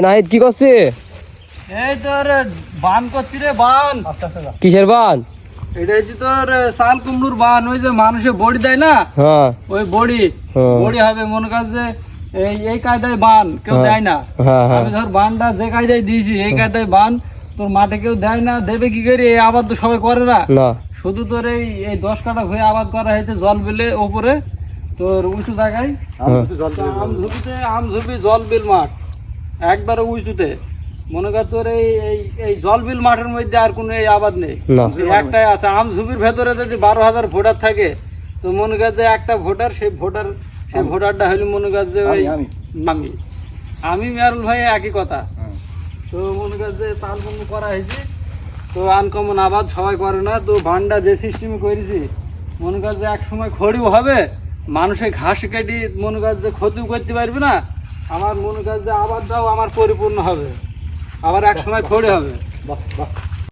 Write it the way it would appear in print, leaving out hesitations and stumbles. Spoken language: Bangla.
নাহিদ কি করছিস? এই তোর বান করছি রে, বান। কিসের বান? এটা হচ্ছে তোর চাল কুমড়োর বান। ওই যে মানুষে বড়ি দেয় না, হ্যাঁ ওই বড়ি হবে মনে কর যে এই কায়দায় বান কেউ দেয় না। আমি ধর বানটা যে কায়দায় দিয়েছি এই কায়দায় বান তোর মাঠে কেউ দেয় না, দেবে কি করে? এই আবাদ তো সবাই করে না, শুধু তোর এই 10 কাঠা হয়ে আবাদ করা হয়েছে জল বিলে ওপরে তোর উঁচু জায়গায়। আমঝুপি জল বিল মাঠ একবারে উঁচুতে, মনে কর তোর এই জল বিল মাঠের মধ্যে আর কোনো এই আবাদ নেই, একটাই আছে। আমঝুপির ভেতরে যদি 12,000 ভোটার থাকে তো মনে কর যে একটা ভোটার, সেই ভোটারটা হইলে মনে কর যে আমি মেয়ারুল ভাই একই কথা। তো মনে কর যে তাল কুমড়ো করা হয়েছে তো আনকমন আবাদ সবাই করে না। তো ভান্ডা যে সিস্টেমে করেছি মনে কর যে এক সময় খড়িও হবে, মানুষের ঘাস কেটে মনে কর যে ক্ষতিও করতে পারবে না। আমার মনে কর যে আবাদটাও আমার পরিপূর্ণ হবে, আবার এক সময় খড়ি হবে।